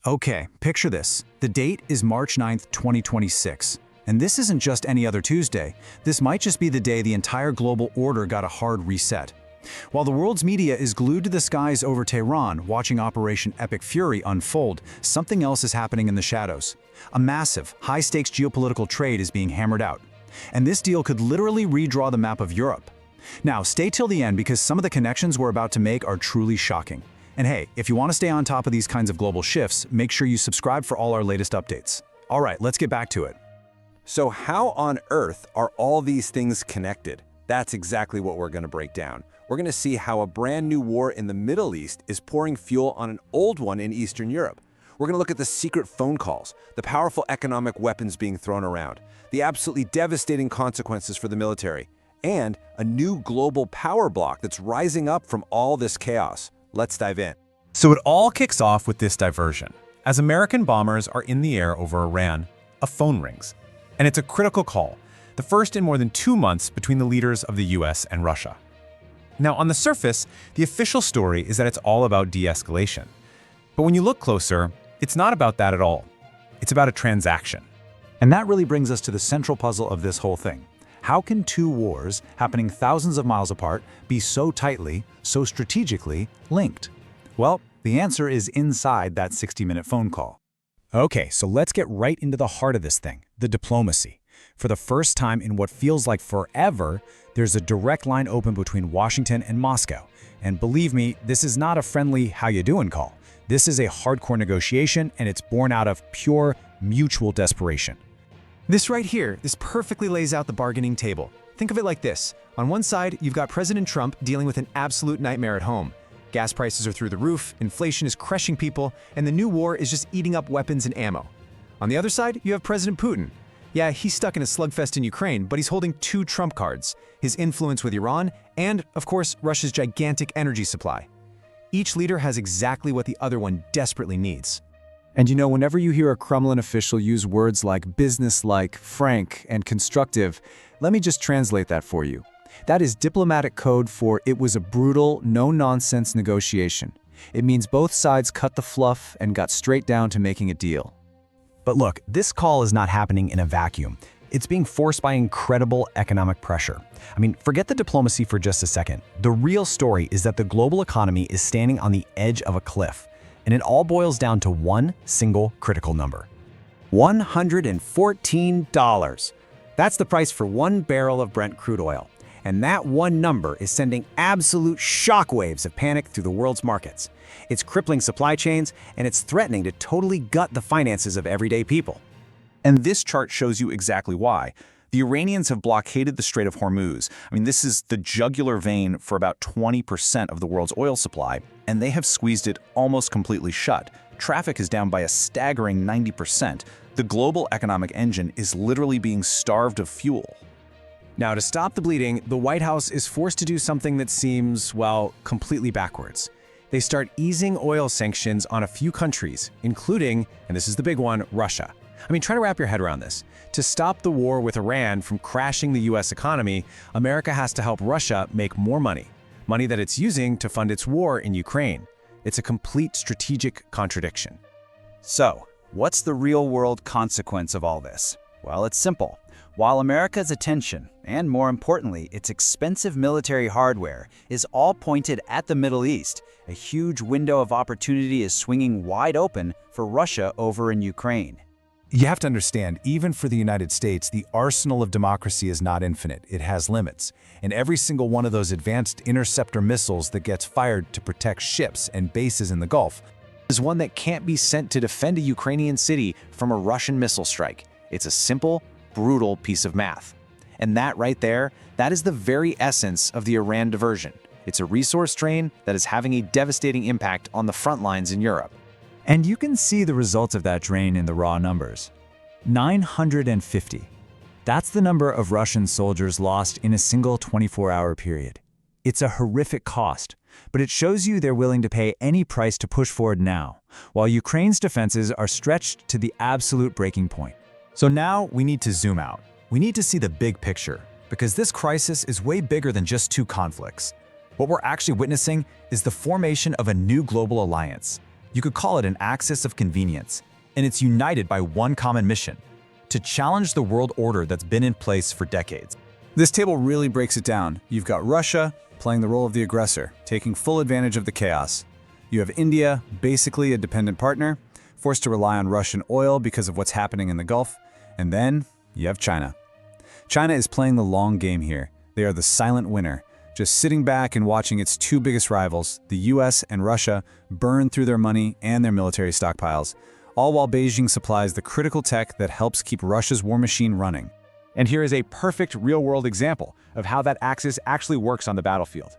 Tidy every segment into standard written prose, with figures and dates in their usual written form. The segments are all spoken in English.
Okay, picture this. The date is March 9th, 2026. And this isn't just any other Tuesday. This might just be the day the entire global order got a hard reset. While the world's media is glued to the skies over Tehran, watching Operation Epic Fury unfold, something else is happening in the shadows. A massive, high-stakes geopolitical trade is being hammered out. And this deal could literally redraw the map of Europe. Now, stay till the end because some of the connections we're about to make are truly shocking. And hey, if you want to stay on top of these kinds of global shifts, make sure you subscribe for all our latest updates. All right, let's get back to it. So how on earth are all these things connected? That's exactly what we're going to break down. We're going to see how a brand new war in the Middle East is pouring fuel on an old one in Eastern Europe. We're going to look at the secret phone calls, the powerful economic weapons being thrown around, the absolutely devastating consequences for the military, and a new global power block that's rising up from all this chaos. Let's dive in. So it all kicks off with this diversion. As American bombers are in the air over Iran, a phone rings. And it's a critical call, the first in more than 2 months between the leaders of the US and Russia. Now, on the surface, the official story is that it's all about de-escalation. But when you look closer, it's not about that at all. It's about a transaction. And that really brings us to the central puzzle of this whole thing. How can two wars, happening thousands of miles apart, be so tightly, so strategically linked? Well, the answer is inside that 60-minute phone call. Okay, so let's get right into the heart of this thing, the diplomacy. For the first time in what feels like forever, there's a direct line open between Washington and Moscow. And believe me, this is not a friendly how you doing call. This is a hardcore negotiation, and it's born out of pure mutual desperation. This right here, this perfectly lays out the bargaining table. Think of it like this. On one side, you've got President Trump dealing with an absolute nightmare at home. Gas prices are through the roof, inflation is crushing people, and the new war is just eating up weapons and ammo. On the other side, you have President Putin. Yeah, he's stuck in a slugfest in Ukraine, but he's holding two trump cards: his influence with Iran and, of course, Russia's gigantic energy supply. Each leader has exactly what the other one desperately needs. And you know, whenever you hear a Kremlin official use words like business-like, frank, and constructive, let me just translate that for you. That is diplomatic code for it was a brutal, no-nonsense negotiation. It means both sides cut the fluff and got straight down to making a deal. But look, this call is not happening in a vacuum. It's being forced by incredible economic pressure. I mean, forget the diplomacy for just a second. The real story is that the global economy is standing on the edge of a cliff. And it all boils down to one single critical number. $114. That's the price for 1 barrel of Brent crude oil. And that one number is sending absolute shockwaves of panic through the world's markets. It's crippling supply chains, and it's threatening to totally gut the finances of everyday people. And this chart shows you exactly why. The Iranians have blockaded the Strait of Hormuz. I mean, this is the jugular vein for about 20% of the world's oil supply, and they have squeezed it almost completely shut. Traffic is down by a staggering 90%. The global economic engine is literally being starved of fuel. Now, to stop the bleeding, the White House is forced to do something that seems, well, completely backwards. They start easing oil sanctions on a few countries, including, and this is the big one, Russia. I mean, try to wrap your head around this. To stop the war with Iran from crashing the US economy, America has to help Russia make more money that it's using to fund its war in Ukraine. It's a complete strategic contradiction. So, what's the real-world consequence of all this? Well, it's simple. While America's attention, and more importantly, its expensive military hardware, is all pointed at the Middle East, a huge window of opportunity is swinging wide open for Russia over in Ukraine. You have to understand, even for the United States, the arsenal of democracy is not infinite. It has limits. And every single one of those advanced interceptor missiles that gets fired to protect ships and bases in the Gulf is one that can't be sent to defend a Ukrainian city from a Russian missile strike. It's a simple, brutal piece of math. And that right there, that is the very essence of the Iran diversion. It's a resource drain that is having a devastating impact on the front lines in Europe. And you can see the results of that drain in the raw numbers. 950. That's the number of Russian soldiers lost in a single 24-hour period. It's a horrific cost, but it shows you they're willing to pay any price to push forward now, while Ukraine's defenses are stretched to the absolute breaking point. So now we need to zoom out. We need to see the big picture, because this crisis is way bigger than just two conflicts. What we're actually witnessing is the formation of a new global alliance. You could call it an axis of convenience, and it's united by one common mission: to challenge the world order that's been in place for decades. This table really breaks it down. You've got Russia playing the role of the aggressor, taking full advantage of the chaos. You have India, basically a dependent partner, forced to rely on Russian oil because of what's happening in the Gulf. And then you have China. China is playing the long game here. They are the silent winner, just sitting back and watching its two biggest rivals, the US and Russia, burn through their money and their military stockpiles, all while Beijing supplies the critical tech that helps keep Russia's war machine running. And here is a perfect real-world example of how that axis actually works on the battlefield.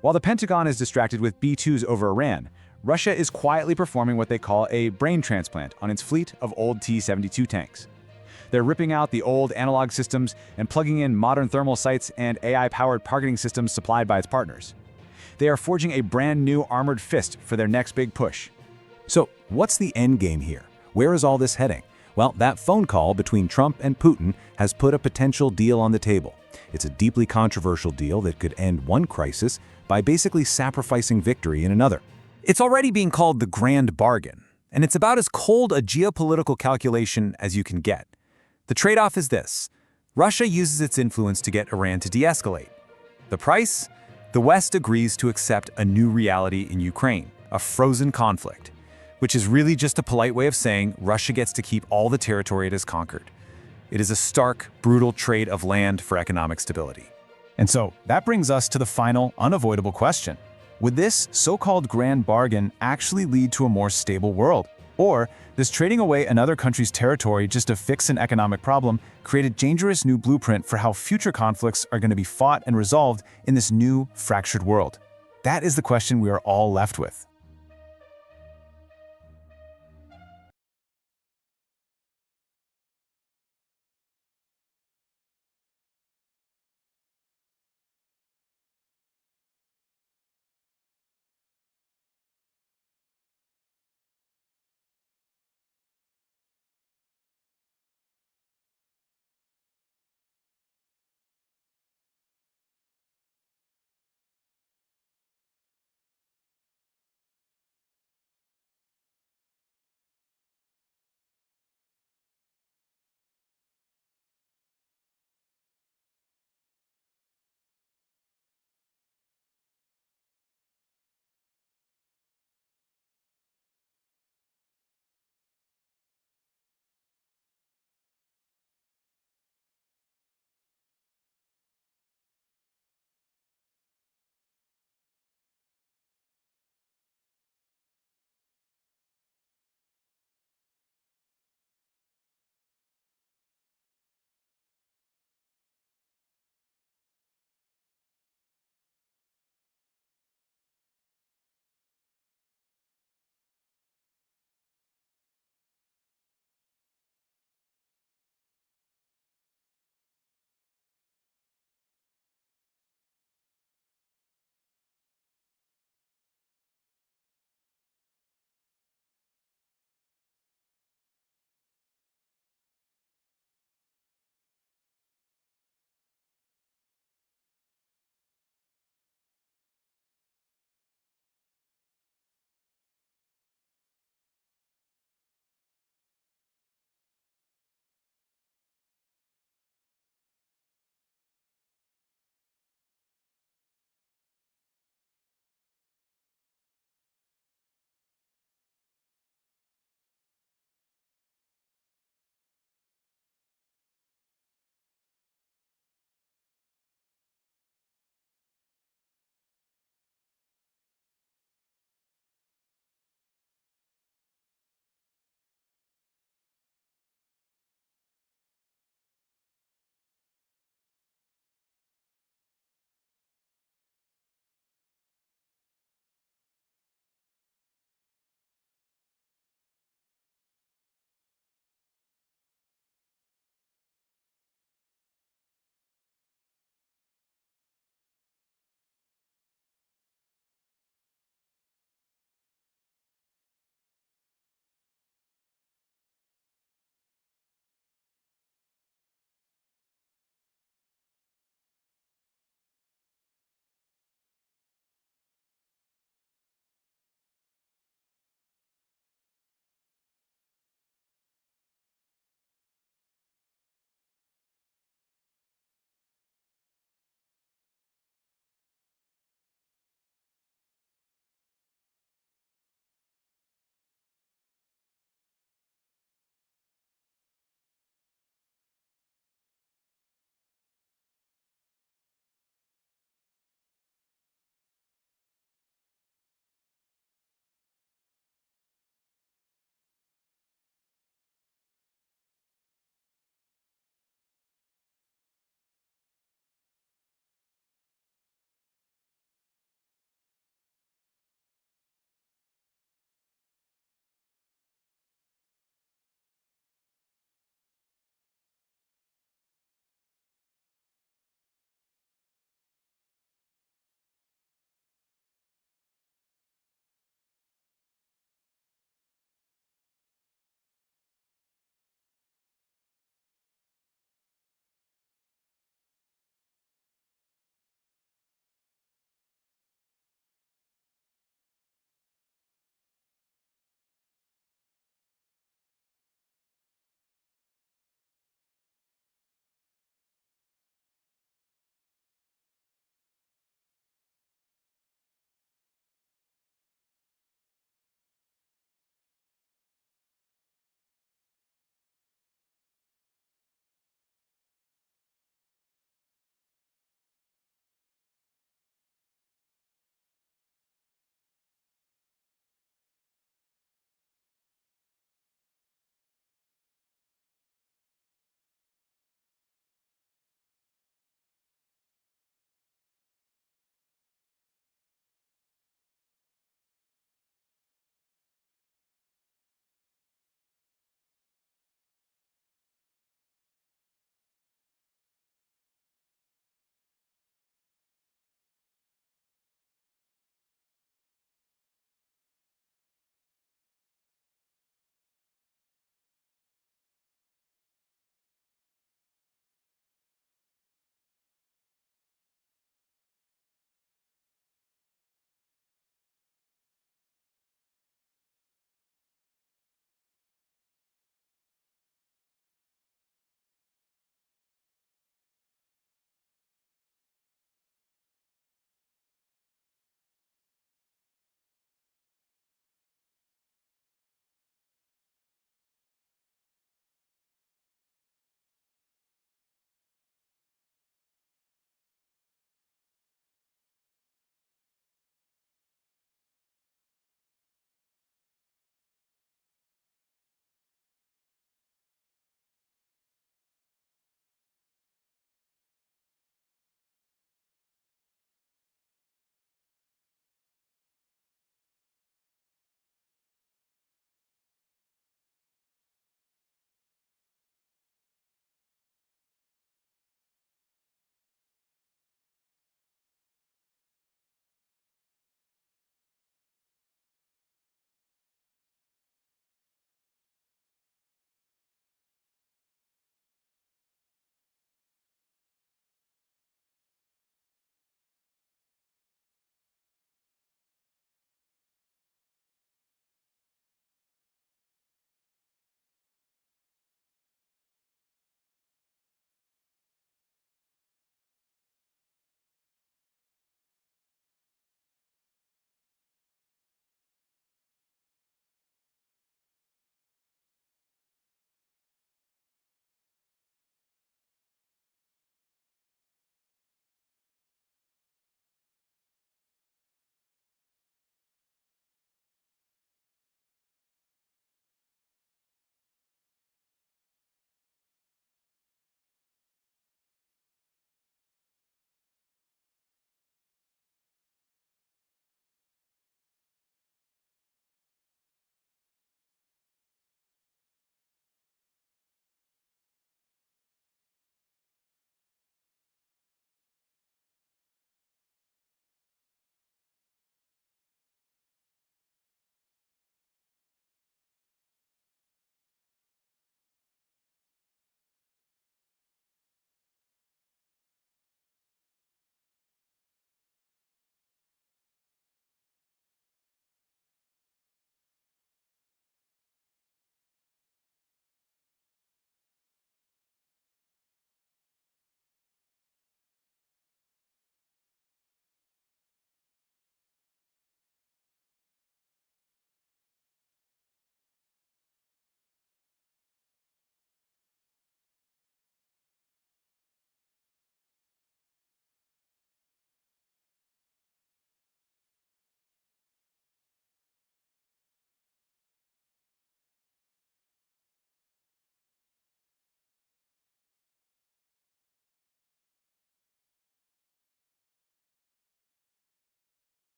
While the Pentagon is distracted with B-2s over Iran, Russia is quietly performing what they call a brain transplant on its fleet of old T-72 tanks. They're ripping out the old analog systems and plugging in modern thermal sights and AI-powered targeting systems supplied by its partners. They are forging a brand new armored fist for their next big push. So, what's the end game here? Where is all this heading? Well, that phone call between Trump and Putin has put a potential deal on the table. It's a deeply controversial deal that could end one crisis by basically sacrificing victory in another. It's already being called the grand bargain, and it's about as cold a geopolitical calculation as you can get. The trade-off is this: Russia uses its influence to get Iran to de-escalate. The price? The West agrees to accept a new reality in Ukraine, a frozen conflict, which is really just a polite way of saying Russia gets to keep all the territory it has conquered. It is a stark, brutal trade of land for economic stability. And so, that brings us to the final, unavoidable question. Would this so-called grand bargain actually lead to a more stable world? Or does trading away another country's territory just to fix an economic problem create a dangerous new blueprint for how future conflicts are going to be fought and resolved in this new, fractured world? That is the question we are all left with.